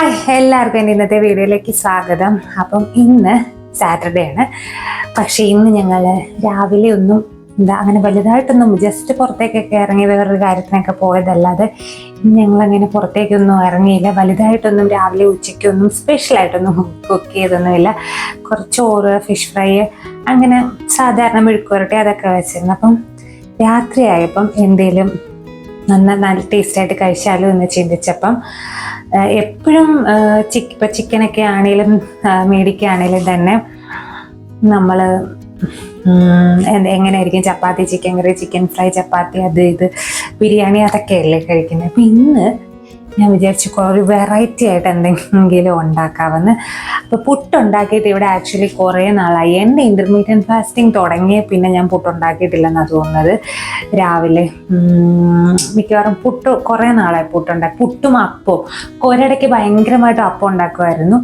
Hi, എല്ലാവർക്കും എൻ്റെ ഇന്നത്തെ വീഡിയോയിലേക്ക് സ്വാഗതം. അപ്പം ഇന്ന് സാറ്റർഡേ ആണ്. പക്ഷേ ഇന്ന് ഞങ്ങൾ രാവിലെ ഒന്നും അങ്ങനെ വലുതായിട്ടൊന്നും ജസ്റ്റ് പുറത്തേക്കൊക്കെ ഇറങ്ങി വേറൊരു കാര്യത്തിനൊക്കെ പോയതല്ലാതെ ഞങ്ങളങ്ങനെ പുറത്തേക്കൊന്നും ഇറങ്ങിയില്ല. വലുതായിട്ടൊന്നും രാവിലെ ഉച്ചയ്ക്കൊന്നും സ്പെഷ്യലായിട്ടൊന്നും കുക്ക് ചെയ്തൊന്നുമില്ല. കുറച്ച് ചോറ്, ഫിഷ് ഫ്രൈ, അങ്ങനെ സാധാരണ മെഴുക്കുവരട്ടി അതൊക്കെ വെച്ചിരുന്നു. അപ്പം രാത്രിയായപ്പം എന്തേലും നല്ല ടേസ്റ്റായിട്ട് കഴിച്ചാലോ എന്ന് ചിന്തിച്ചപ്പം എപ്പോഴും ഇപ്പം ചിക്കനൊക്കെ ആണെങ്കിലും മേടിക്കുകയാണെങ്കിലും തന്നെ നമ്മൾ എങ്ങനെയായിരിക്കും ചപ്പാത്തി, ചിക്കൻ കറി, ചിക്കൻ ഫ്രൈ, ചപ്പാത്തി, അത് ഇത് ബിരിയാണി അതൊക്കെയല്ലേ കഴിക്കുന്നത്. അപ്പം ഇന്ന് ഞാൻ വിചാരിച്ചു ഒരു വെറൈറ്റി ആയിട്ട് എന്തെങ്കിലും ഉണ്ടാക്കാമെന്ന്. അപ്പോൾ പുട്ടുണ്ടാക്കിയിട്ട് ഇവിടെ ആക്ച്വലി കുറേ നാളായി. എൻ്റെ ഇൻ്റർമീഡിയറ്റ് ഫാസ്റ്റിംഗ് തുടങ്ങിയ പിന്നെ ഞാൻ പുട്ടുണ്ടാക്കിയിട്ടില്ലെന്നാണ് തോന്നുന്നത്. രാവിലെ മിക്കവാറും കുറേ നാളായി പുട്ടും അപ്പവും. ഒരിടയ്ക്ക് ഭയങ്കരമായിട്ട് അപ്പം ഉണ്ടാക്കുമായിരുന്നു.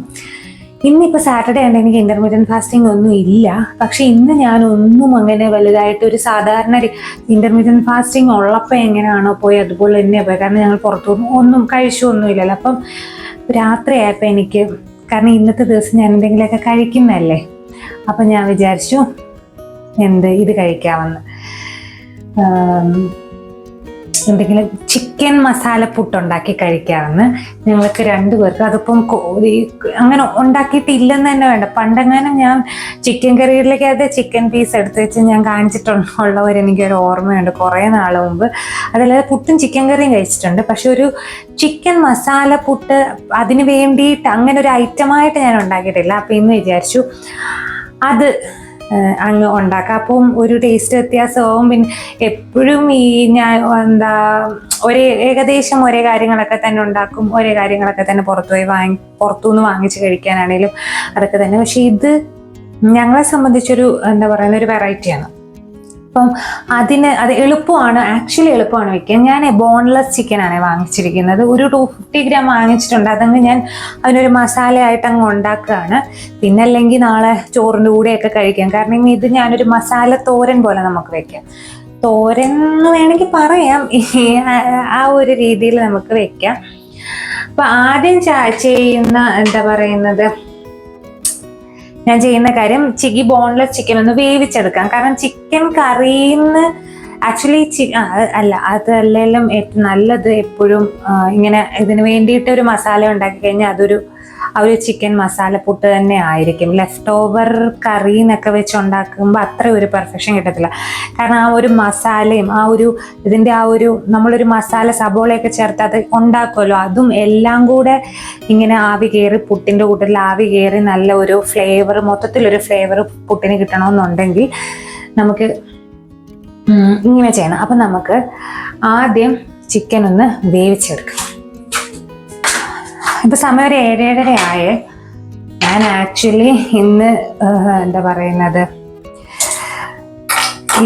ഇന്നിപ്പോൾ സാറ്റർഡേ ഉണ്ട്, എനിക്ക് ഇൻ്റർമീഡിയറ്റ് ഫാസ്റ്റിംഗ് ഒന്നും ഇല്ല. പക്ഷെ ഇന്ന് ഞാനൊന്നും അങ്ങനെ വലുതായിട്ട് ഒരു സാധാരണ ഇൻ്റർമീഡിയറ്റ് ഫാസ്റ്റിംഗ് ഉള്ളപ്പോൾ എങ്ങനെയാണോ പോയി അതുപോലെ തന്നെ പോയി. കാരണം ഞങ്ങൾ പുറത്തുനിന്ന് ഒന്നും കഴിച്ചൊന്നുമില്ലല്ലോ. അപ്പം രാത്രിയായപ്പോൾ എനിക്ക്, കാരണം ഇന്നത്തെ ദിവസം ഞാൻ എന്തെങ്കിലുമൊക്കെ കഴിക്കുന്നതല്ലേ, അപ്പം ഞാൻ വിചാരിച്ചു ഇത് കഴിക്കാമെന്ന്. എന്തെങ്കിലും ചിക്കൻ മസാല പുട്ടുണ്ടാക്കി കഴിക്കാമെന്ന്. ഞങ്ങൾക്ക് രണ്ടുപേർക്ക്. അതിപ്പം അങ്ങനെ ഉണ്ടാക്കിയിട്ടില്ലെന്ന് തന്നെ വേണ്ട. പണ്ടെങ്ങാനും ഞാൻ ചിക്കൻ കറിയിലേക്കകത്ത് ചിക്കൻ പീസ് എടുത്ത് വെച്ച് ഞാൻ കാണിച്ചിട്ടുള്ളവരെനിക്കൊരു ഓർമ്മയുണ്ട് കുറേ നാൾ മുമ്പ്. അതല്ലാതെ പുട്ടും ചിക്കൻ കറിയും കഴിച്ചിട്ടുണ്ട്. പക്ഷെ ഒരു ചിക്കൻ മസാല പുട്ട് അതിന് വേണ്ടിയിട്ട് അങ്ങനെ ഒരു ഐറ്റമായിട്ട് ഞാൻ ഉണ്ടാക്കിയിട്ടില്ല. അപ്പം ഇന്ന് വിചാരിച്ചു അത് അങ്ങ് ഉണ്ടാക്കാം. അപ്പം ഒരു ടേസ്റ്റ് വ്യത്യാസമാവും. പിന്നെ എപ്പോഴും ഞാൻ ഏകദേശം ഒരേ കാര്യങ്ങളൊക്കെ തന്നെ ഉണ്ടാക്കും, ഒരേ കാര്യങ്ങളൊക്കെ തന്നെ പുറത്തുനിന്ന് വാങ്ങിച്ച് കഴിക്കാനാണെങ്കിലും അതൊക്കെ തന്നെ. പക്ഷെ ഇത് ഞങ്ങളെ സംബന്ധിച്ചൊരു ഒരു വെറൈറ്റിയാണ്. അപ്പം അത് എളുപ്പമാണ്, ആക്ച്വലി എളുപ്പമാണ് വെക്കാൻ. ഞാൻ ബോൺലെസ് ചിക്കനാണ് വാങ്ങിച്ചിരിക്കുന്നത്. ഒരു 250 ഗ്രാം വാങ്ങിച്ചിട്ടുണ്ട്. അതങ്ങ് ഞാൻ അതിനൊരു മസാലയായിട്ട് അങ്ങ് ഉണ്ടാക്കുകയാണ്. പിന്നെ അല്ലെങ്കിൽ നാളെ ചോറിൻ്റെ കൂടെയൊക്കെ കഴിക്കാം. കാരണം ഇത് ഞാനൊരു മസാല തോരൻ പോലെ നമുക്ക് വെക്കാം. തോരൻ എന്ന് വേണമെങ്കിൽ പറയാം, ആ ഒരു രീതിയിൽ നമുക്ക് വെക്കാം. അപ്പം ആദ്യം ഞാൻ ചെയ്യുന്ന കാര്യം ഈ ബോൺലെസ് ചിക്കൻ ഒന്ന് വേവിച്ചെടുക്കാം. കാരണം ചിക്കൻ കറിന്ന് ആക്ച്വലി അതല്ലെങ്കിലും ഏറ്റവും നല്ലത് എപ്പോഴും ഇങ്ങനെ ഇതിന് വേണ്ടിയിട്ട് ഒരു മസാല ഉണ്ടാക്കി കഴിഞ്ഞാൽ ആ ഒരു ചിക്കൻ മസാല പുട്ട് തന്നെ ആയിരിക്കും. ലെഫ്റ്റ് ഓവർ കറി എന്നൊക്കെ വെച്ച് ഉണ്ടാക്കുമ്പോൾ അത്ര ഒരു പെർഫെക്ഷൻ കിട്ടത്തില്ല. കാരണം ആ ഒരു മസാലയും ഇതിൻ്റെ നമ്മളൊരു മസാല സബോളയൊക്കെ ചേർത്ത് അത് ഉണ്ടാക്കുമല്ലോ, അതും എല്ലാം കൂടെ ഇങ്ങനെ ആവി കയറി പുട്ടിൻ്റെ കൂട്ടത്തിൽ ആവി കയറി നല്ല ഒരു ഫ്ലേവർ, മൊത്തത്തിലൊരു ഫ്ലേവർ പുട്ടിന് കിട്ടണമെന്നുണ്ടെങ്കിൽ നമുക്ക് ഇങ്ങനെ ചെയ്യണം. അപ്പം നമുക്ക് ആദ്യം ചിക്കൻ ഒന്ന് വേവിച്ചെടുക്കാം. ഇപ്പം സമയം ഒരു 7:30 ആയേ. ഞാൻ ആക്ച്വലി ഇന്ന്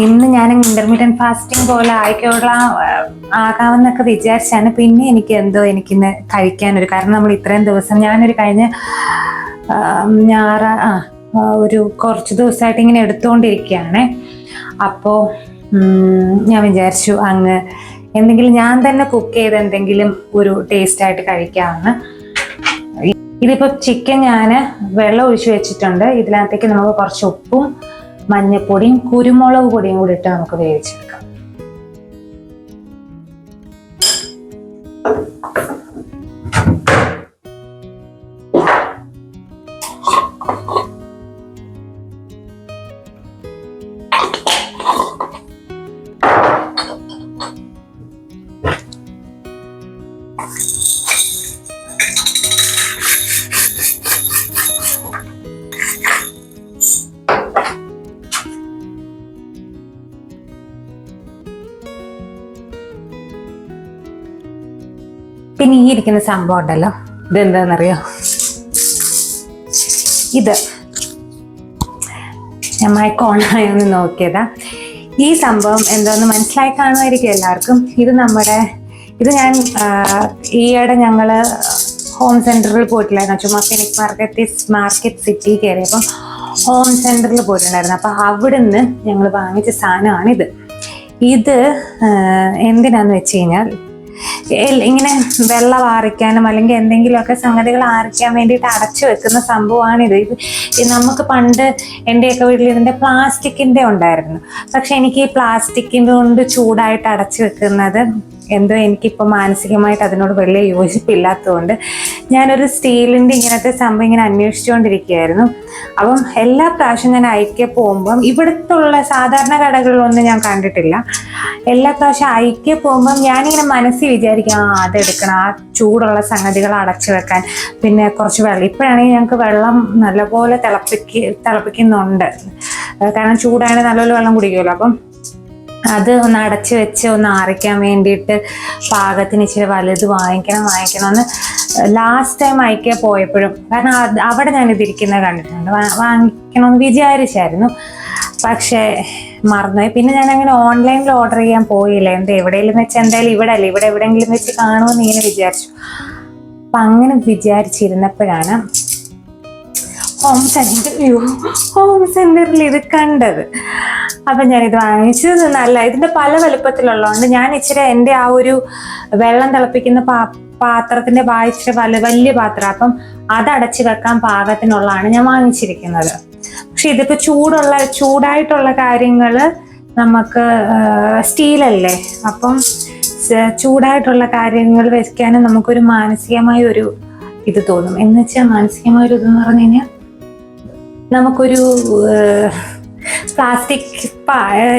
ഇന്ന് ഞാൻ ഇൻ്റർമീഡിയറ്റ് ഫാസ്റ്റിംഗ് പോലെ ആകാമെന്നൊക്കെ വിചാരിച്ചാണ്. പിന്നെ എനിക്കിന്ന് കഴിക്കാനൊരു കാരണം, നമ്മൾ ഇത്രയും ദിവസം ഞാനൊരു കഴിഞ്ഞ ഒരു കുറച്ച് ദിവസമായിട്ട് ഇങ്ങനെ എടുത്തുകൊണ്ടിരിക്കുകയാണ്. അപ്പോൾ ഞാൻ വിചാരിച്ചു അങ്ങ് എന്തെങ്കിലും ഞാൻ തന്നെ കുക്ക് ചെയ്ത് എന്തെങ്കിലും ഒരു ടേസ്റ്റായിട്ട് കഴിക്കാമെന്ന്. ഇതിപ്പോൾ ചിക്കൻ ഞാൻ വെള്ളം ഒഴിച്ച് വെച്ചിട്ടുണ്ട്. ഇതിനകത്തേക്ക് നമുക്ക് കുറച്ച് ഉപ്പും മഞ്ഞൾപ്പൊടിയും കുരുമുളക് പൊടിയും കൂടി ഇട്ട് നമുക്ക് വേവിച്ചെടുക്കാം. പിന്നെ ഈ ഇരിക്കുന്ന സംഭവം ഉണ്ടല്ലോ, ഇതെന്താണെന്നറിയോ? ഞാൻ മൈക്ക് ഓണായൊന്ന് നോക്കിയതാ. ഈ സംഭവം എന്താണെന്ന് മനസ്സിലായി കാണുമായിരിക്കും എല്ലാവർക്കും. ഇത് ഞാൻ ഈയിടെ ഞങ്ങൾ ഹോം സെൻറ്ററിൽ പോയിട്ടില്ലായിരുന്നു. ചുമ്മാ ഫിനിക്സ് മാർക്കറ്റ് സിറ്റി കയറിയപ്പം ഹോം സെൻറ്ററിൽ പോയിട്ടുണ്ടായിരുന്നു. അപ്പം അവിടുന്ന് ഞങ്ങൾ വാങ്ങിച്ച സാധനമാണിത്. എന്തിനാന്ന് വെച്ച് കഴിഞ്ഞാൽ ഇങ്ങനെ വെള്ളം ആറിക്കാനും അല്ലെങ്കിൽ എന്തെങ്കിലുമൊക്കെ സംഗതികൾ ആറിക്കാൻ വേണ്ടിയിട്ട് അടച്ചു വെക്കുന്ന സംഭവമാണിത്. ഇത് നമുക്ക് പണ്ട് എൻ്റെയൊക്കെ വീട്ടിൽ ഇതിൻ്റെ പ്ലാസ്റ്റിക്കിൻ്റെ ഉണ്ടായിരുന്നു. പക്ഷെ എനിക്ക് ഈ പ്ലാസ്റ്റിക്കിൻ്റെ കൊണ്ട് ചൂടായിട്ട് അടച്ചു വെക്കുന്നത് എന്തോ എനിക്കിപ്പോൾ മാനസികമായിട്ട് അതിനോട് വലിയ യോജിപ്പില്ലാത്തതുകൊണ്ട് ഞാനൊരു സ്റ്റീലിൻ്റെ ഇങ്ങനത്തെ സംഭവം ഇങ്ങനെ അന്വേഷിച്ചുകൊണ്ടിരിക്കുകയായിരുന്നു. അപ്പം എല്ലാ പ്രാവശ്യം ഞാൻ ഐക്യ പോകുമ്പം ഇവിടുത്തുള്ള സാധാരണ കടകളിലൊന്നും ഞാൻ കണ്ടിട്ടില്ല. എല്ലാ പ്രാവശ്യം ഐക്യ പോകുമ്പം ഞാനിങ്ങനെ മനസ്സിൽ വിചാരിക്കും അതെടുക്കണം, ആ ചൂടുള്ള സംഗതികൾ അടച്ചു വെക്കാൻ. പിന്നെ കുറച്ച് വെള്ളം, ഇപ്പോഴാണെങ്കിൽ ഞങ്ങൾക്ക് വെള്ളം നല്ലപോലെ തിളപ്പിക്കുന്നുണ്ട്, കാരണം ചൂടാണെങ്കിൽ നല്ലപോലെ വെള്ളം കുടിക്കുമല്ലോ. അപ്പം അത് ഒന്ന് അടച്ചു വെച്ച് ഒന്ന് ആറിക്കാൻ വേണ്ടിയിട്ട് പാകത്തിന് ഇച്ചിരി വലുത് വാങ്ങിക്കണമെന്ന് ലാസ്റ്റ് ടൈം ഐക്യ പോയപ്പോഴും, കാരണം അവിടെ ഞാനിതിരിക്കുന്നത് കണ്ടിട്ടുണ്ട്, വാങ്ങിക്കണമെന്ന് വിചാരിച്ചായിരുന്നു. പക്ഷേ മറന്നുപോയി. പിന്നെ ഞാൻ അങ്ങനെ ഓൺലൈനിൽ ഓർഡർ ചെയ്യാൻ പോയില്ല. എവിടെയെങ്കിലും വെച്ച് എന്തായാലും ഇവിടെ അല്ലേ, ഇവിടെ എവിടെയെങ്കിലും വെച്ച് കാണുമെന്ന് ഇങ്ങനെ വിചാരിച്ചു. അപ്പം അങ്ങനെ വിചാരിച്ചിരുന്നപ്പോഴാണ് ഹോം സെന്ററിൽ ഇത് കണ്ടത്. അപ്പം ഞാനിത് വാങ്ങിച്ചു. നല്ല ഇതിൻ്റെ പല വലുപ്പത്തിലുള്ളതുകൊണ്ട് ഞാൻ ഇച്ചിരി എൻ്റെ ആ ഒരു വെള്ളം തിളപ്പിക്കുന്ന പാത്രത്തിൻ്റെ ഇച്ചിരി വലിയ പാത്രം, അപ്പം അതടച്ചു വെക്കാൻ പാകത്തിനുള്ളതാണ് ഞാൻ വാങ്ങിച്ചിരിക്കുന്നത്. പക്ഷെ ഇതിപ്പോൾ ചൂടായിട്ടുള്ള കാര്യങ്ങൾ നമുക്ക് സ്റ്റീലല്ലേ, അപ്പം ചൂടായിട്ടുള്ള കാര്യങ്ങൾ വെക്കാനും നമുക്കൊരു മാനസികമായ ഒരു ഇത് തോന്നും. എന്ന് വെച്ചാൽ മാനസികമായ ഒരു ഇതെന്ന് പറഞ്ഞു കഴിഞ്ഞാൽ നമുക്കൊരു പ്ലാസ്റ്റിക്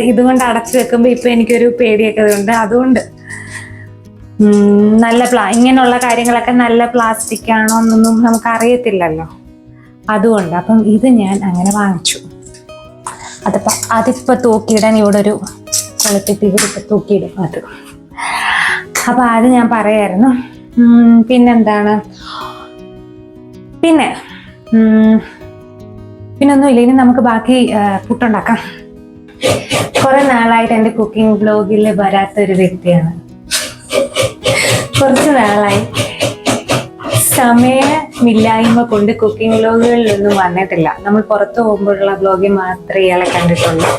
ഇതുകൊണ്ട് അടച്ചു വെക്കുമ്പോൾ ഇപ്പം എനിക്കൊരു പേടിയൊക്കെ ഉണ്ട്. അതുകൊണ്ട് നല്ല ഇങ്ങനെയുള്ള കാര്യങ്ങളൊക്കെ നല്ല പ്ലാസ്റ്റിക് ആണോ എന്നൊന്നും നമുക്കറിയത്തില്ലല്ലോ. അതുകൊണ്ട് അപ്പം ഇത് ഞാൻ അങ്ങനെ വാങ്ങിച്ചു. അതിപ്പോൾ തൂക്കിയിടാൻ ഇവിടെ ഒരു കൊളുത്തിട്ട് ഇവിടെ തൂക്കിയിടും അത്. അപ്പം അത് ഞാൻ പറയായിരുന്നു. പിന്നെന്താണ്, പിന്നൊന്നുമില്ല. ഇനി നമുക്ക് ബാക്കി പുട്ടുണ്ടാക്കാം. കുറെ നാളായിട്ട് എൻ്റെ കുക്കിംഗ് ബ്ലോഗിൽ വരാത്തൊരു വ്യക്തിയാണ്. കുറച്ച് നാളായി സമയമില്ലായ്മ കൊണ്ട് കുക്കിംഗ് വ്ലോഗുകളിലൊന്നും വന്നിട്ടില്ല. നമ്മൾ പുറത്തു പോകുമ്പോഴുള്ള വ്ലോഗിൽ മാത്രമേ ഇയാളെ കണ്ടിട്ടുള്ളൂ.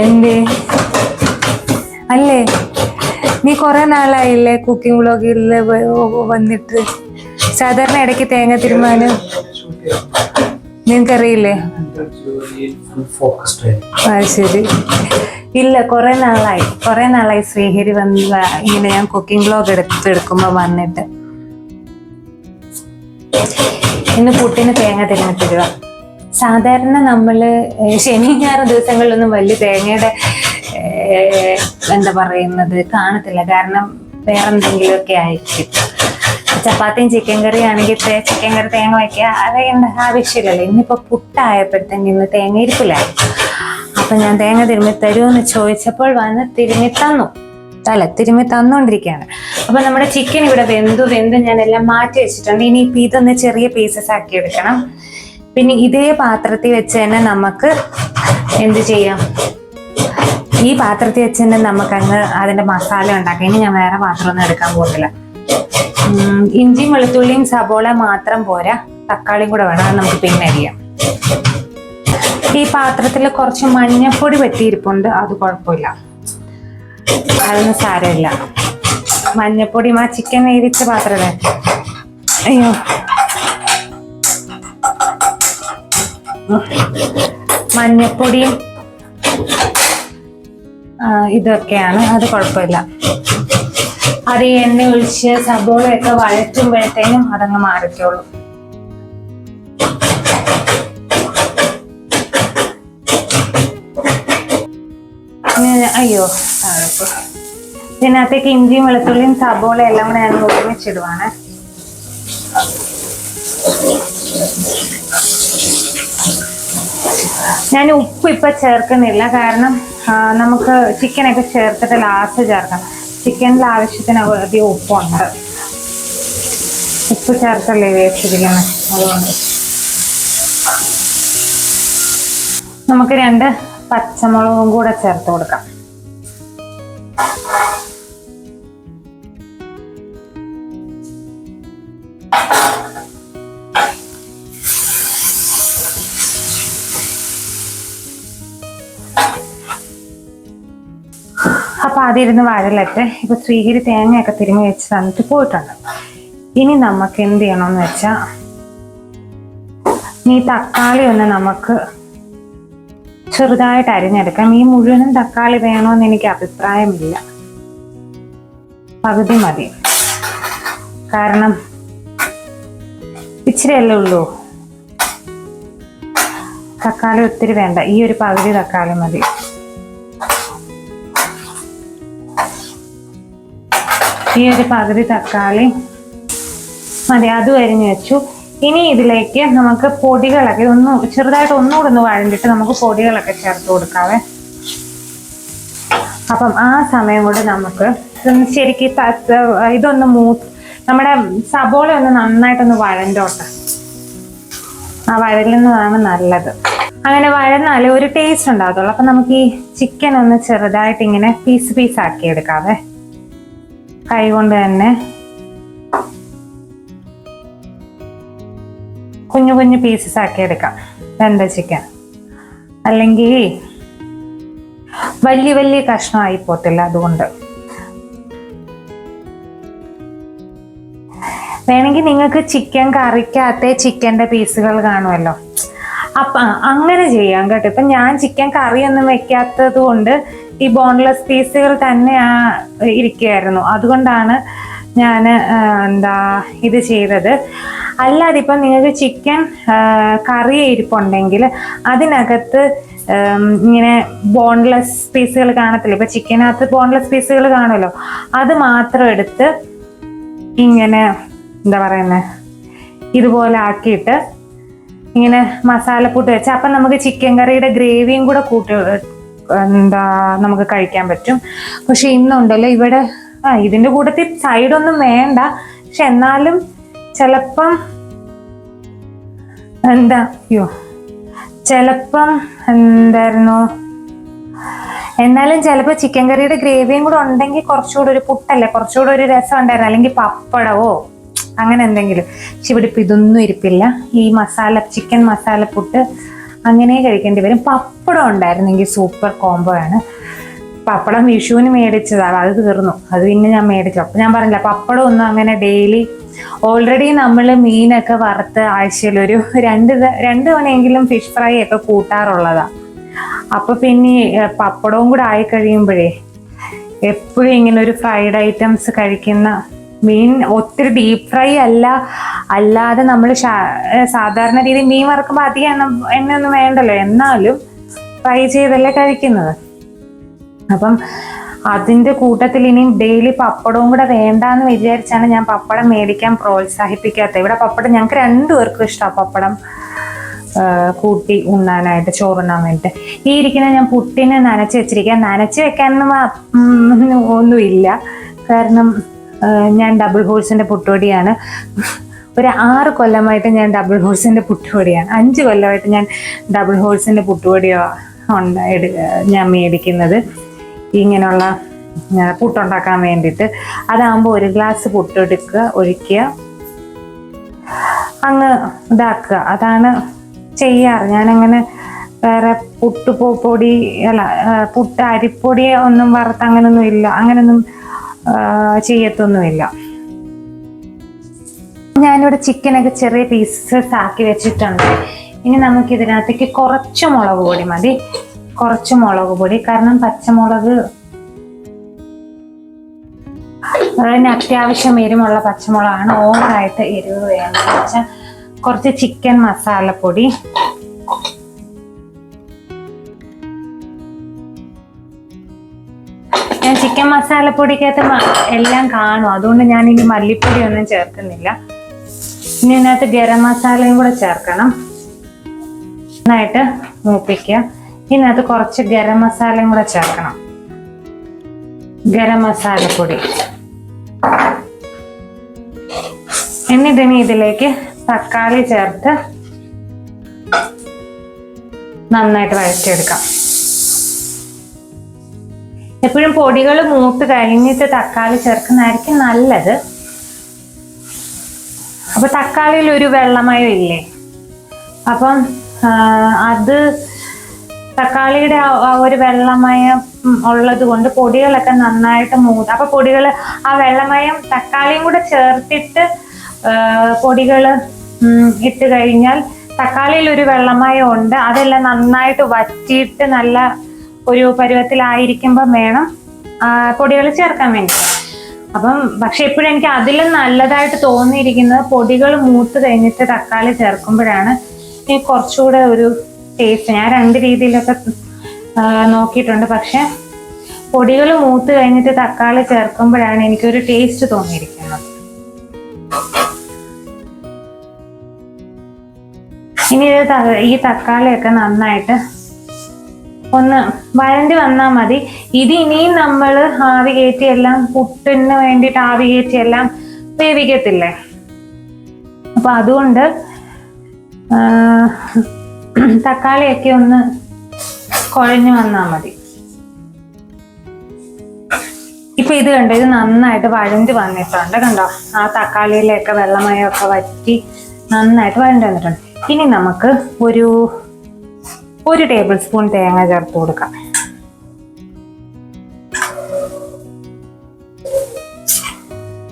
എന്തേ അല്ലേ, നീ കുറെ നാളായില്ലേ കുക്കിംഗ് വ്ലോഗിൽ വന്നിട്ട്? സാധാരണ ഇടയ്ക്ക് തേങ്ങ തിരുമാനും നിനക്കറിയില്ലേ? ശരി. ഇല്ല, കുറെ നാളായി ശ്രീഹരി വന്ന് ഇങ്ങനെ ഞാൻ കുക്കിംഗ് വ്ലോഗ് എടുക്കുമ്പോൾ വന്നിട്ട്. ഇന്ന് പുട്ടിന് തേങ്ങ തിരുമ്മി തരുക. സാധാരണ നമ്മള് ശനി ഞായർ ദിവസങ്ങളിലൊന്നും വലിയ തേങ്ങയുടെ എന്താ പറയുന്നത് കാണത്തില്ല, കാരണം വേറെന്തെങ്കിലുമൊക്കെ ആയിരിക്കും. ചപ്പാത്തിയും ചിക്കൻ കറി ആണെങ്കിൽ ചിക്കൻ കറി തേങ്ങ വയ്ക്കുക അറിയേണ്ട ആവശ്യമില്ലല്ലോ. ഇന്നിപ്പോൾ പുട്ടായപ്പോഴത്തേക്ക് ഇന്ന് തേങ്ങ ഇരിപ്പില്ലായി. അപ്പം ഞാൻ തേങ്ങ തിരുമ്മി തരുമെന്ന് ചോദിച്ചപ്പോൾ വന്ന് തിരുമ്മി തന്നുകൊണ്ടിരിക്കുകയാണ്. അപ്പം നമ്മുടെ ചിക്കൻ ഇവിടെ വെന്ത് ഞാൻ എല്ലാം മാറ്റി വെച്ചിട്ടുണ്ട്. ഇനിയിപ്പോൾ ഇതൊന്ന് ചെറിയ പീസസ് ആക്കി എടുക്കണം. പിന്നെ ഇതേ പാത്രത്തിൽ വെച്ച് തന്നെ നമുക്ക് എന്ത് ചെയ്യാം, ഈ പാത്രത്തിൽ വെച്ച് തന്നെ നമുക്കങ്ങ് അതിൻ്റെ മസാല ഉണ്ടാക്കാം. ഇനി ഞാൻ വേറെ പാത്രമൊന്നും എടുക്കാൻ പോകില്ല. ഇഞ്ചിയും വെളുത്തുള്ളിയും സബോള മാത്രം പോരാ, തക്കാളിയും കൂടെ വേണം. അത് നമുക്ക് പിന്നെ അരിയാം. ഈ പാത്രത്തിൽ കുറച്ച് മഞ്ഞപ്പൊടി പറ്റിയിരിപ്പുണ്ട്, അത് കുഴപ്പമില്ല, അതൊന്നും സാരമില്ല. മഞ്ഞപ്പൊടി ആ ചിക്കൻ വേവിച്ച പാത്രമല്ലേ. അയ്യോ, മഞ്ഞപ്പൊടിയും ഇതൊക്കെയാണ്, അത് കുഴപ്പമില്ല. അത് എണ്ണ ഒഴിച്ച് സബോളയൊക്കെ വഴറ്റുമ്പോഴത്തേനും അതങ്ങ് മാറിക്കോളും. അയ്യോ, ഇതിനകത്തേക്ക് ഇഞ്ചിയും വെളുത്തുള്ളിയും സബോള എല്ലാം കൂടെ ഞാൻ ഒരുമിച്ചിടുവാണ്. ഞാൻ ഉപ്പ് ഇപ്പൊ ചേർക്കുന്നില്ല, കാരണം നമുക്ക് ചിക്കനൊക്കെ ചേർത്തിട്ട് ലാസ്റ്റ് ചേർക്കാം. ചിക്കനിൽ ആവശ്യത്തിന് അധികം ഉപ്പുണ്ട്, ഉപ്പ് ചേർത്തല്ലേ വേവിച്ചിരിക്കുന്നത്. അതുകൊണ്ട് നമുക്ക് 2 പച്ചമുളകും കൂടെ ചേർത്ത് കൊടുക്കാം. അപ്പം അതിരുന്ന് വഴലട്ടെ. ഇപ്പൊ ശ്രീഹരി തേങ്ങയൊക്കെ തിരുമ്മി വെച്ച് തന്നിട്ട് പോയിട്ടുണ്ട്. ഇനി നമുക്ക് എന്ത് ചെയ്യണമെന്ന് വെച്ചാൽ ഈ തക്കാളി ഒന്ന് നമുക്ക് ചെറുതായിട്ട് അരിഞ്ഞെടുക്കാം. ഈ മുഴുവനും തക്കാളി വേണമെന്ന് എനിക്ക് അഭിപ്രായമില്ല, പകുതി മതി. കാരണം ഇച്ചിരിയല്ലേ ഉള്ളൂ, തക്കാളി ഒത്തിരി വേണ്ട. ഈ ഒരു പകുതി തക്കാളി മതി. ഈ ഒരു പകുതി തക്കാളി മതി. അതും അരിഞ്ഞു വെച്ചു. ഇനി ഇതിലേക്ക് നമുക്ക് പൊടികളൊക്കെ ചെറുതായിട്ട് ഒന്നുകൂടെ ഒന്ന് വഴണ്ടിട്ട് നമുക്ക് പൊടികളൊക്കെ ചേർത്ത് കൊടുക്കാവേ. അപ്പം ആ സമയം കൊണ്ട് നമുക്ക് ശരിക്കും ഇതൊന്ന് നമ്മുടെ സബോള ഒന്ന് നന്നായിട്ടൊന്ന് വഴണ്ടോട്ടെ. ആ വഴലുന്നതാണ് നല്ലത്. അങ്ങനെ വഴന്നാല് ഒരു ടേസ്റ്റ് ഉണ്ടാകത്തുള്ളൂ. അപ്പൊ നമുക്ക് ഈ ചിക്കൻ ഒന്ന് ചെറുതായിട്ട് ഇങ്ങനെ പീസ് ആക്കി എടുക്കാവേ. കൈ കൊണ്ട് തന്നെ കുഞ്ഞു കുഞ്ഞു പീസസ് ആക്കി എടുക്കാം വെന്ത ചിക്കൻ. അല്ലെങ്കിൽ വലിയ വലിയ കഷ്ണമായി പോത്തില്ല. അതുകൊണ്ട് വേണമെങ്കിൽ നിങ്ങൾക്ക് ചിക്കൻ കറിക്കകത്തെ ചിക്കൻ്റെ പീസുകൾ കാണുമല്ലോ, അപ്പം അങ്ങനെ ചെയ്യാം കേട്ടോ. ഇപ്പം ഞാൻ ചിക്കൻ കറിയൊന്നും വെക്കാത്തത് കൊണ്ട് ഈ ബോൺലെസ് പീസുകൾ തന്നെ ഇരിക്കുകയായിരുന്നു. അതുകൊണ്ടാണ് ഞാൻ ഇത് ചെയ്തത്. അല്ലാതെ ഇപ്പം നിങ്ങൾക്ക് ചിക്കൻ കറി ഇരിപ്പുണ്ടെങ്കിൽ അതിനകത്ത് ഇങ്ങനെ ബോൺലെസ് പീസുകൾ കാണത്തില്ല. ഇപ്പം ചിക്കനകത്ത് ബോൺലെസ് പീസുകൾ കാണുമല്ലോ, അത് മാത്രം എടുത്ത് ഇങ്ങനെ ഇതുപോലെ ആക്കിയിട്ട് ഇങ്ങനെ മസാലക്കൂട്ട് വെച്ച് അപ്പം നമുക്ക് ചിക്കൻ കറിയുടെ ഗ്രേവിയും കൂടെ നമുക്ക് കഴിക്കാൻ പറ്റും. പക്ഷെ ഇന്നുണ്ടല്ലോ ഇവിടെ ഇതിൻ്റെ കൂട്ടത്തിൽ സൈഡൊന്നും വേണ്ട. പക്ഷെ എന്നാലും ചിലപ്പം എന്നാലും ചിലപ്പോൾ ചിക്കൻ കറിയുടെ ഗ്രേവിയും കൂടെ ഉണ്ടെങ്കിൽ കുറച്ചുകൂടെ ഒരു പുട്ടല്ലേ, കുറച്ചുകൂടെ ഒരു രസം ഉണ്ടായിരുന്നു. അല്ലെങ്കിൽ പപ്പടവോ അങ്ങനെ എന്തെങ്കിലും. പക്ഷെ ഇവിടെ ഇപ്പം ഇതൊന്നും ഇരിപ്പില്ല. ഈ ചിക്കൻ മസാലപ്പുട്ട് അങ്ങനെ കഴിക്കേണ്ടി വരും. പപ്പടം ഉണ്ടായിരുന്നെങ്കിൽ സൂപ്പർ കോംബോ ആണ്. പപ്പടം വിഷുവിന് മേടിച്ചതാണ്, അത് തീർന്നു. അത് പിന്നെ ഞാൻ മേടിച്ചു. അപ്പം ഞാൻ പറഞ്ഞില്ല, പപ്പടം ഒന്നും അങ്ങനെ ഡെയിലി ഓൾറെഡി നമ്മൾ മീനൊക്കെ വറുത്ത് ആഴ്ചയിലൊരു രണ്ട് തവണയെങ്കിലും ഫിഷ് ഫ്രൈ ഒക്കെ കൂട്ടാറുള്ളതാണ്. അപ്പോൾ പിന്നെ പപ്പടവും കൂടെ ആയി കഴിയുമ്പോഴേ എപ്പോഴും ഇങ്ങനെ ഒരു ഫ്രൈഡ് ഐറ്റംസ് കഴിക്കുന്ന മീൻ ഒത്തിരി ഡീപ്പ് ഫ്രൈ അല്ലാതെ നമ്മൾ സാധാരണ രീതിയിൽ മീൻ വറുക്കുമ്പോൾ അധികം എണ്ണയൊന്നും വേണ്ടല്ലോ, എന്നാലും ഫ്രൈ ചെയ്തല്ലേ കഴിക്കുന്നത്. അപ്പം അതിൻ്റെ കൂട്ടത്തിൽ ഇനി ഡെയിലി പപ്പടവും കൂടെ വേണ്ടാന്ന് വിചാരിച്ചാണ് ഞാൻ പപ്പടം മേടിക്കാൻ പ്രോത്സാഹിപ്പിക്കാത്തത്. ഇവിടെ പപ്പടം ഞങ്ങൾക്ക് രണ്ടുപേർക്കും ഇഷ്ടമാണ് പപ്പടം കൂട്ടി ഉണ്ണാനായിട്ട്, ചോറുണ്ണാൻ വേണ്ടിയിട്ട്. ഈ ഇരിക്കുന്ന ഞാൻ പുട്ടിനെ നനച്ച് വെച്ചിരിക്കുക. നനച്ച് വെക്കാനൊന്നും ഒന്നുമില്ല, കാരണം ഞാൻ ഡബിൾ ഹോൾസിൻ്റെ പുട്ടുപൊടിയാണ്. ഒരു 6 കൊല്ലമായിട്ട് ഞാൻ ഡബിൾ ഹോൾസിൻ്റെ പുട്ടുപൊടിയാണ്, 5 കൊല്ലമായിട്ട് ഞാൻ ഡബിൾ ഹോൾസിൻ്റെ പുട്ടുപൊടിയാണ് ഞാൻ മേടിക്കുന്നത് ഇങ്ങനെയുള്ള പുട്ടുണ്ടാക്കാൻ വേണ്ടിയിട്ട്. അതാകുമ്പോൾ 1 ഗ്ലാസ് പുട്ടെടുക്കുക, ഒഴിക്കുക, അങ്ങ് ഇതാക്കുക. അതാണ് ചെയ്യാറ്. ഞാനങ്ങനെ വേറെ പുട്ട് അരിപ്പൊടി ഒന്നും വറുത്ത് അങ്ങനൊന്നും ഇല്ല, അങ്ങനൊന്നും ചെയ്യത്തൊന്നുമില്ല. ഞാനിവിടെ ചിക്കനൊക്കെ ചെറിയ പീസസ് ആക്കി വെച്ചിട്ടുണ്ട്. ഇനി നമുക്ക് ഇതിനകത്തേക്ക് കുറച്ച് മുളക് പൊടി മതി, കുറച്ച് മുളക് പൊടി. കാരണം പച്ചമുളക് അതിന് അത്യാവശ്യം എരിവുള്ള പച്ചമുളകാണ്, ഓവറായിട്ട് എരിവ് വേണ്ടെന്ന് വെച്ചാൽ കുറച്ച് ചിക്കൻ മസാലപ്പൊടി, ഞാൻ ചിക്കൻ മസാലപ്പൊടിക്കകത്ത് എല്ലാം കാണും, അതുകൊണ്ട് ഞാൻ ഇനി മല്ലിപ്പൊടി ഒന്നും ചേർക്കുന്നില്ല. ഇനി ഇതിനകത്ത് ഗരം മസാലയും കൂടെ ചേർക്കണം, നന്നായിട്ട് മൂപ്പിക്കുക. ഇതിനകത്ത് കുറച്ച് ഗരം മസാലയും കൂടെ ചേർക്കണം, ഗരം മസാലപ്പൊടി. എന്നിട്ടിനി ഇതിലേക്ക് തക്കാളി ചേർത്ത് നന്നായിട്ട് വഴറ്റിയെടുക്കാം. എപ്പോഴും പൊടികൾ മൂത്ത് കഴിഞ്ഞിട്ട് തക്കാളി ചേർക്കുന്നതായിരിക്കും നല്ലത്. അപ്പൊ തക്കാളിയിൽ ഒരു വെള്ളമയം ഇല്ലേ, അപ്പം അത് തക്കാളിയുടെ ആ ഒരു വെള്ളമയം ഉള്ളത് കൊണ്ട് പൊടികളൊക്കെ നന്നായിട്ട് അപ്പൊ പൊടികൾ ആ വെള്ളമയം തക്കാളിയും കൂടെ ചേർത്തിട്ട് പൊടികൾ ഇട്ട് കഴിഞ്ഞാൽ തക്കാളിയിൽ ഒരു വെള്ളമയം ഉണ്ട്, അതെല്ലാം നന്നായിട്ട് വറ്റിയിട്ട് നല്ല ഒരു പരുവത്തിലായിരിക്കുമ്പം വേണം പൊടികൾ ചേർക്കാൻ വേണ്ടി. അപ്പം പക്ഷെ ഇപ്പോഴും എനിക്ക് അതിലും നല്ലതായിട്ട് തോന്നിയിരിക്കുന്നത് പൊടികൾ മൂത്ത് കഴിഞ്ഞിട്ട് തക്കാളി ചേർക്കുമ്പോഴാണ് എനിക്ക് കുറച്ചുകൂടെ ഒരു ടേസ്റ്റ്. ഞാൻ 2 രീതിയിലൊക്കെ നോക്കിയിട്ടുണ്ട്, പക്ഷെ പൊടികൾ മൂത്ത് കഴിഞ്ഞിട്ട് തക്കാളി ചേർക്കുമ്പോഴാണ് എനിക്കൊരു ടേസ്റ്റ് തോന്നിയിരിക്കുന്നത്. ഇനി ഈ തക്കാളിയൊക്കെ നന്നായിട്ട് ഒന്ന് വഴണ്ടി വന്നാൽ മതി. ഇത് ഇനിയും നമ്മൾ ആവി കയറ്റി എല്ലാം പുട്ടിന് വേണ്ടിയിട്ട് ആവി കയറ്റി എല്ലാം വേവിക്കത്തില്ലേ, അപ്പൊ അതുകൊണ്ട് തക്കാളിയൊക്കെ ഒന്ന് കുഴഞ്ഞു വന്നാൽ മതി. ഇപ്പൊ ഇത് കണ്ടോ, ഇത് നന്നായിട്ട് വഴണ്ടി വന്നിട്ടുണ്ട്. കണ്ടോ, ആ തക്കാളിയിലൊക്കെ വെള്ളമയമൊക്കെ വറ്റി നന്നായിട്ട് വഴണ്ടി വന്നിട്ടുണ്ട്. ഇനി നമുക്ക് ഒരു 1 ടേബിൾ സ്പൂൺ തേങ്ങ ചേർത്ത് കൊടുക്കാം.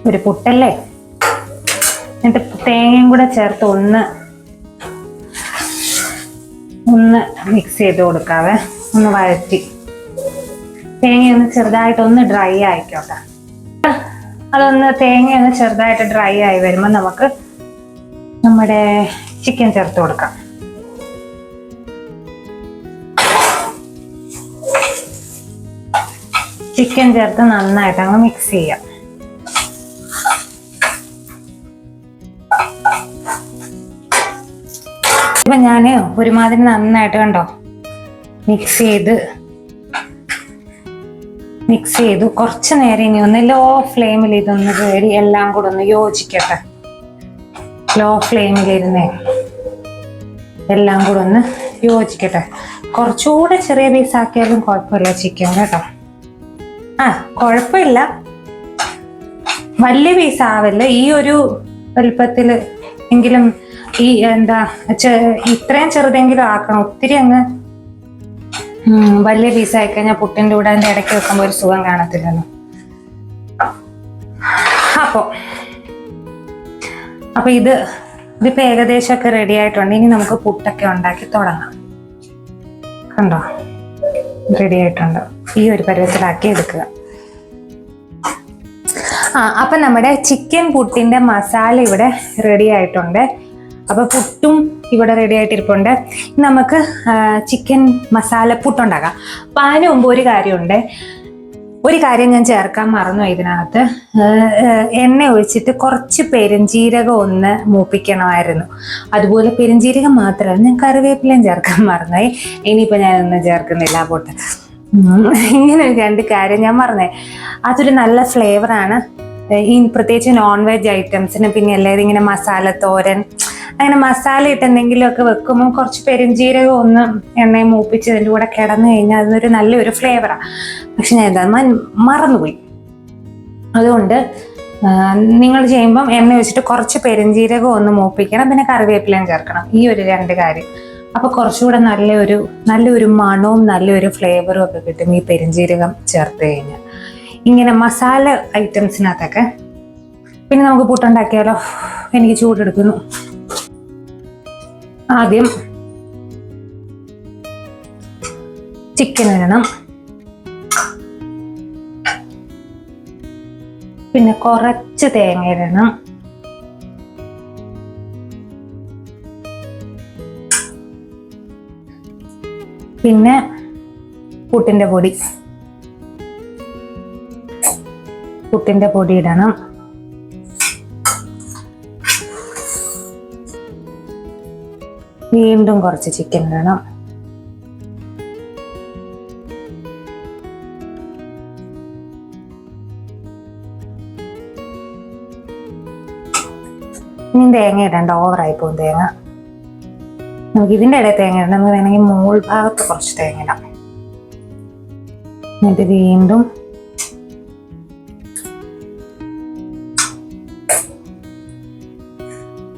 ഒരു പുട്ടല്ലേ, എന്നിട്ട് തേങ്ങയും കൂടെ ചേർത്ത് ഒന്ന് മിക്സ് ചെയ്ത് കൊടുക്കാവേ. ഒന്ന് വഴറ്റി തേങ്ങയൊന്ന് ചെറുതായിട്ടൊന്ന് ഡ്രൈ ആയിക്കോട്ടെ. തേങ്ങയൊന്ന് ചെറുതായിട്ട് ഡ്രൈ ആയി വരുമ്പോൾ നമുക്ക് നമ്മുടെ ചിക്കൻ ചേർത്ത് കൊടുക്കാം. ചിക്കൻ ചേർത്ത് നന്നായിട്ട് അങ്ങ് മിക്സ് ചെയ്യാം. ഇപ്പൊ ഞാന് ഒരുമാതിരി നന്നായിട്ട് കണ്ടോ മിക്സ് ചെയ്തു. കുറച്ച് നേരം ഇനി ഒന്ന് ലോ ഫ്ലെയിമിൽ ഇതൊന്ന് കയറി എല്ലാം കൂടെ ഒന്ന് യോജിക്കട്ടെ. ലോ ഫ്ലെയിമിലിരുന്നേ എല്ലാം കൂടെ ഒന്ന് യോജിക്കട്ടെ. കുറച്ചുകൂടെ ചെറിയ പീസാക്കിയാലും കുഴപ്പമില്ല ചിക്കൻ കേട്ടോ. കുഴപ്പമില്ല, വലിയ പീസ് ആവില്ല, ഈ ഒരു വലുപ്പത്തിൽ എങ്കിലും ഈ ഇത്രയും ചെറുതെങ്കിലും ആക്കണം. ഒത്തിരി അങ്ങ് വലിയ പീസായി കഴിഞ്ഞാൽ പുട്ടിൻ്റെ കൂടെ അതിൻ്റെ ഇടയ്ക്ക് വെക്കുമ്പോൾ ഒരു സുഖം കാണത്തില്ലല്ലോ. അപ്പൊ ഇതിപ്പോ ഏകദേശമൊക്കെ റെഡി ആയിട്ടുണ്ട്. ഇനി നമുക്ക് പുട്ടൊക്കെ ഉണ്ടാക്കി തുടങ്ങാം. കണ്ടോ, റെഡി ആയിട്ടുണ്ട്. ഈ ഒരു പരുവത്തിലാക്കി എടുക്കുക. അപ്പൊ നമ്മുടെ ചിക്കൻ പുട്ടിന്റെ മസാല ഇവിടെ റെഡി ആയിട്ടുണ്ട്. അപ്പൊ പുട്ടും ഇവിടെ റെഡി ആയിട്ടിരിപ്പുണ്ട്. നമുക്ക് ചിക്കൻ മസാല പുട്ടുണ്ടാക്കാം. അപ്പൊ അതിന് മുമ്പ് ഒരു കാര്യം ഞാൻ ചേർക്കാൻ മറന്നു. ഇതിനകത്ത് എണ്ണ ഒഴിച്ചിട്ട് കുറച്ച് പെരുംജീരകം ഒന്ന് മൂപ്പിക്കണമായിരുന്നു. അതുപോലെ പെരുംജീരകം മാത്രമല്ല, ഞാൻ കറിവേപ്പിലയും ചേർക്കാൻ മറന്നായി. ഇനിയിപ്പോൾ ഞാനൊന്നും ചേർക്കുന്നില്ല. പോട്ടെ, ഇങ്ങനെ 2 കാര്യം ഞാൻ മറന്നേ. അതൊരു നല്ല ഫ്ലേവറാണ് ഈ പ്രത്യേകിച്ച് നോൺ വെജ് ഐറ്റംസിന്. പിന്നെ എല്ലാവരും ഇങ്ങനെ മസാല തോരൻ അങ്ങനെ മസാല ഇട്ട് എന്തെങ്കിലുമൊക്കെ വെക്കുമ്പോൾ കുറച്ച് പെരുംജീരകം ഒന്ന് എണ്ണയെ മൂപ്പിച്ച് അതിൻ്റെ കൂടെ കിടന്നു കഴിഞ്ഞാൽ അതിനൊരു നല്ലൊരു ഫ്ലേവറാണ്. പക്ഷെ ഞാൻ എന്താ മറന്നുപോയി. അതുകൊണ്ട് നിങ്ങൾ ചെയ്യുമ്പം എണ്ണ വെച്ചിട്ട് കുറച്ച് പെരുംജീരകം ഒന്ന് മൂപ്പിക്കണം, പിന്നെ കറിവേപ്പിലയും ചേർക്കണം. ഈ ഒരു 2 കാര്യം. അപ്പോൾ കുറച്ചുകൂടെ നല്ലൊരു മണവും നല്ലൊരു ഫ്ലേവറും ഒക്കെ കിട്ടും ഈ പെരുംജീരകം ചേർത്ത് കഴിഞ്ഞാൽ. ഇങ്ങനെ മസാല ഐറ്റംസിനകത്തൊക്കെ. പിന്നെ നമുക്ക് പുട്ടുണ്ടാക്കിയാലോ? എനിക്ക് ചൂടെടുക്കുന്നു. ആദ്യം ചിക്കൻ ഇടണം, പിന്നെ കുറച്ച് തേങ്ങ ഇടണം, പിന്നെ പുട്ടിന്റെ പൊടി ഇടണം. വീണ്ടും കുറച്ച് ചിക്കൻ ഇടണം. ഇനി തേങ്ങ ഇടണ്ട, ഓവറായി പോകും തേങ്ങ. നമുക്ക് ഇതിൻ്റെ ഇടയിൽ തേങ്ങ ഇടണം. നമുക്ക് വേണമെങ്കിൽ മുകൾ ഭാഗത്ത് കുറച്ച് തേങ്ങ ഇടാം. എന്നിട്ട് വീണ്ടും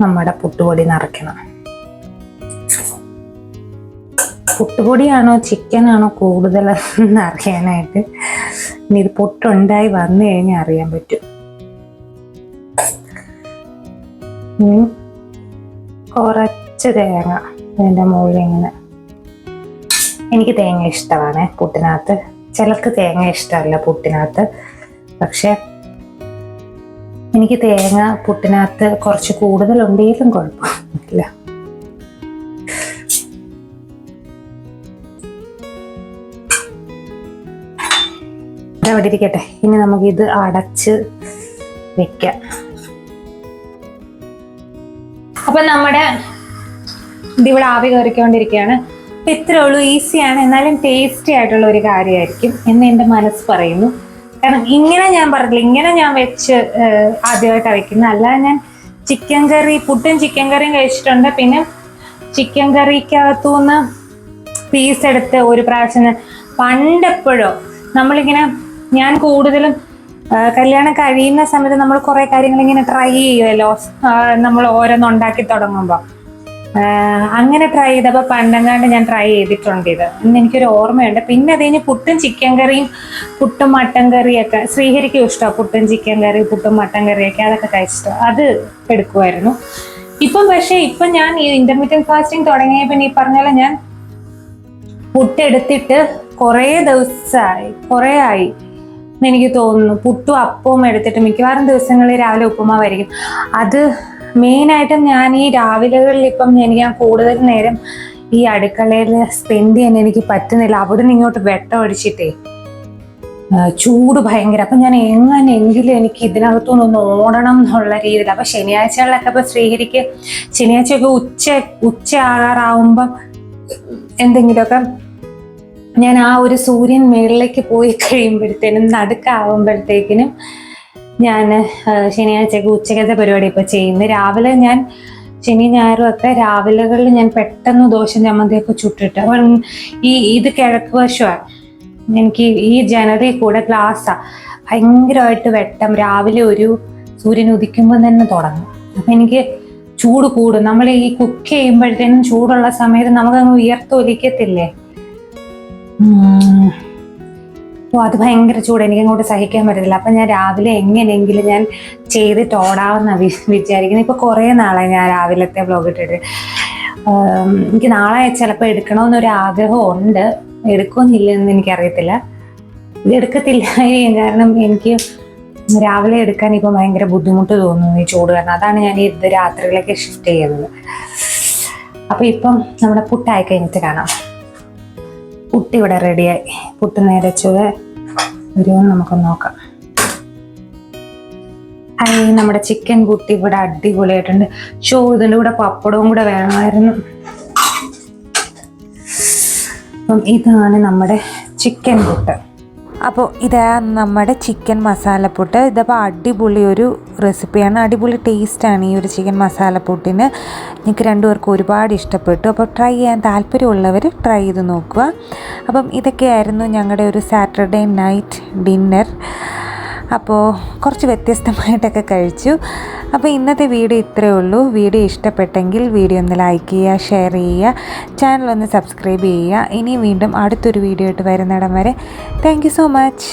നമ്മുടെ പുട്ടുപൊടി നിറയ്ക്കണം. പുട്ടുപൊടിയാണോ ചിക്കനാണോ കൂടുതൽ എന്ന് അറിയാനായിട്ട്. ഇനി ഇത് പുട്ടുണ്ടായി വന്നു കഴിഞ്ഞാൽ അറിയാൻ പറ്റും. കുറച്ച് തേങ്ങ ഇതിൻ്റെ മുകളിൽ ഇങ്ങനെ. എനിക്ക് തേങ്ങ ഇഷ്ടമാണ് പുട്ടിനകത്ത്. ചിലർക്ക് തേങ്ങ ഇഷ്ടമല്ല പുട്ടിനകത്ത്. പക്ഷെ എനിക്ക് തേങ്ങ പുട്ടിനകത്ത് കുറച്ച് കൂടുതലുണ്ടെങ്കിലും കുഴപ്പമില്ല. അവിടെ ഇരിക്കട്ടെ. ഇനി നമുക്കിത് അടച്ച് വെക്കാം. അപ്പൊ നമ്മുടെ ഇതിവിടെ ആവി കയറിക്കൊണ്ടിരിക്കുകയാണ്. ഇത്രേ ഉള്ളൂ. ഈസിയാണ്, എന്നാലും ടേസ്റ്റി ആയിട്ടുള്ള ഒരു കാര്യമായിരിക്കും എന്ന് എൻ്റെ മനസ്സ് പറയുന്നു. കാരണം ഇങ്ങനെ ഞാൻ പറഞ്ഞില്ല, ഇങ്ങനെ ഞാൻ വെച്ച് ആദ്യമായിട്ടാണ് വെക്കുന്നത്. അല്ലാതെ ഞാൻ ചിക്കൻ കറി, പുട്ടും ചിക്കൻ കറിയും കഴിച്ചിട്ടുണ്ട്. പിന്നെ ചിക്കൻ കറിക്കകത്തുനിന്ന് പീസ് എടുത്ത് ഒരു പ്രാവശ്യം പണ്ടെപ്പോഴോ നമ്മളിങ്ങനെ, ഞാൻ കൂടുതലും കല്യാണം കഴിയുന്ന സമയത്ത് നമ്മൾ കുറേ കാര്യങ്ങൾ ഇങ്ങനെ ട്രൈ ചെയ്യുമല്ലോ, നമ്മൾ ഓരോന്നുണ്ടാക്കി തുടങ്ങുമ്പോൾ. അങ്ങനെ ട്രൈ ചെയ്തപ്പോൾ പണ്ടെങ്ങാണ്ട് ഞാൻ ട്രൈ ചെയ്തിട്ടുണ്ട് ഇത് എന്ന് എനിക്കൊരു ഓർമ്മയുണ്ട്. പിന്നെ അത് കഴിഞ്ഞ് പുട്ടും ചിക്കൻ കറിയും, പുട്ടും മട്ടൻ കറിയൊക്കെ ശ്രീഹരിക്കും ഇഷ്ടമാണ്. പുട്ടും ചിക്കൻ കറി, പുട്ടും മട്ടൻ കറിയൊക്കെ അതൊക്കെ കഴിച്ചിട്ട് അത് എടുക്കുമായിരുന്നു. ഇപ്പം പക്ഷേ ഇപ്പം ഞാൻ ഈ ഇന്റർമീഡിയറ്റ് ഫാസ്റ്റിംഗ് തുടങ്ങിയ പിന്നെ ഈ പറഞ്ഞ പോലെ ഞാൻ പുട്ടെടുത്തിട്ട് കുറേ ആയി എനിക്ക് തോന്നുന്നു. പുട്ടും അപ്പവും എടുത്തിട്ട് മിക്കവാറും ദിവസങ്ങളിൽ രാവിലെ ഉപ്പുമാവായിരിക്കും. അത് മെയിനായിട്ടും ഞാൻ ഈ രാവിലെകളിൽ ഇപ്പം ഞാൻ കൂടുതൽ നേരം ഈ അടുക്കളയിൽ സ്പെൻഡ് ചെയ്യാൻ എനിക്ക് പറ്റുന്നില്ല. അവിടെ നിന്ന് ഇങ്ങോട്ട് വെട്ടം അടിച്ചിട്ടേ ചൂട് ഭയങ്കര. അപ്പം ഞാൻ എങ്ങനെയെങ്കിലും എനിക്ക് ഇതിനകത്തുനിന്ന് ഓടണം എന്നുള്ള രീതിയിൽ. അപ്പം ശനിയാഴ്ചകളിലൊക്കെ ഇപ്പം ശ്രീഹരിക്ക് ശനിയാഴ്ചയൊക്കെ ഉച്ച ആകാറാവുമ്പം എന്തെങ്കിലുമൊക്കെ ഞാൻ ആ ഒരു സൂര്യൻ മേളിലേക്ക് പോയി കഴിയുമ്പോഴത്തേനും നടുക്കാവുമ്പോഴത്തേക്കിനും ഞാൻ ശനിയാഴ്ചയൊക്കെ ഉച്ചക്കത്തെ പരിപാടി ഇപ്പം ചെയ്യുന്നത്. രാവിലെ ഞാൻ ശനി ഞായറും ഒക്കെ രാവിലെകളിൽ ഞാൻ പെട്ടെന്ന് ദോശ ചമ്മന്തിയൊക്കെ ചുട്ടിട്ട് ഇത് കിഴക്ക് വശമാണ്. എനിക്ക് ഈ ജനലിൽ കൂടെ ഗ്ലാസ്സാണ്, ഭയങ്കരമായിട്ട് വെട്ടം രാവിലെ ഒരു സൂര്യൻ ഉദിക്കുമ്പോൾ തന്നെ തുടങ്ങും. അപ്പം എനിക്ക് ചൂട് കൂടും. നമ്മൾ ഈ കുക്ക് ചെയ്യുമ്പോഴത്തേനും ചൂടുള്ള സമയത്ത് നമുക്കങ്ങ് വിയർത്തൊലിക്കത്തില്ലേ. അപ്പോൾ അത് ഭയങ്കര ചൂട്, എനിക്ക് അങ്ങോട്ട് സഹിക്കാൻ പറ്റത്തില്ല. അപ്പം ഞാൻ രാവിലെ എങ്ങനെയെങ്കിലും ഞാൻ ചെയ്തിട്ട് ഓടാമെന്ന് വിചാരിക്കുന്നത്. ഇപ്പോൾ കുറേ നാളായി ഞാൻ രാവിലത്തെ വ്ലോഗ് ഇട്ടിട്ട്. എനിക്ക് നാളെ ചിലപ്പോൾ എടുക്കണമെന്നൊരു ആഗ്രഹമുണ്ട്. എടുക്കുമെന്നില്ലെന്ന് എനിക്കറിയത്തില്ല. ഇത് എടുക്കത്തില്ല, കാരണം എനിക്ക് രാവിലെ എടുക്കാൻ ഇപ്പം ഭയങ്കര ബുദ്ധിമുട്ട് തോന്നുന്നു ഈ ചൂട് കാരണം. അതാണ് ഞാൻ ഇത് രാത്രിയിലേക്ക് ഷിഫ്റ്റ് ചെയ്യുന്നത്. അപ്പം ഇപ്പം നമ്മുടെ പുട്ടായി കഴിഞ്ഞിട്ട് കാണാം. പുട്ട് ഇവിടെ റെഡിയായി. പുട്ട് നിരച്ചത് വരുമോ നമുക്ക് നോക്കാം. നമ്മുടെ ചിക്കൻ പുട്ട് ഇവിടെ അടിപൊളിയായിട്ടുണ്ട്. ഇതിൻ്റെ കൂടെ പപ്പടവും കൂടെ വേണമായിരുന്നു. അപ്പം ഇതാണ് നമ്മുടെ ചിക്കൻ പുട്ട്. അപ്പോൾ ഇതാണ് നമ്മുടെ ചിക്കൻ മസാലപ്പുട്ട്. ഇതപ്പോൾ അടിപൊളി ഒരു റെസിപ്പിയാണ്, അടിപൊളി ടേസ്റ്റാണ് ഈ ഒരു ചിക്കൻ മസാലപ്പുട്ടിന്. എനിക്ക് രണ്ടുപേർക്കും ഒരുപാട് ഇഷ്ടപ്പെട്ടു. അപ്പോൾ ട്രൈ ചെയ്യാൻ താല്പര്യമുള്ളവർ ട്രൈ ചെയ്ത് നോക്കുക. അപ്പം ഇതൊക്കെയായിരുന്നു ഞങ്ങളുടെ ഒരു സാറ്റർഡേ നൈറ്റ് ഡിന്നർ. അപ്പോൾ കുറച്ച് വ്യത്യസ്തമായിട്ടൊക്കെ കഴിച്ചു. അപ്പോൾ ഇന്നത്തെ വീഡിയോ ഇത്രയേ ഉള്ളൂ. വീഡിയോ ഇഷ്ടപ്പെട്ടെങ്കിൽ വീഡിയോ ഒന്ന് ലൈക്ക് ചെയ്യുക, ഷെയർ ചെയ്യുക, ചാനൽ ഒന്ന് സബ്സ്ക്രൈബ് ചെയ്യുക. ഇനി വീണ്ടും അടുത്തൊരു വീഡിയോ ആയിട്ട് വരുന്നിടം വരെ താങ്ക് യു സോ മച്ച്.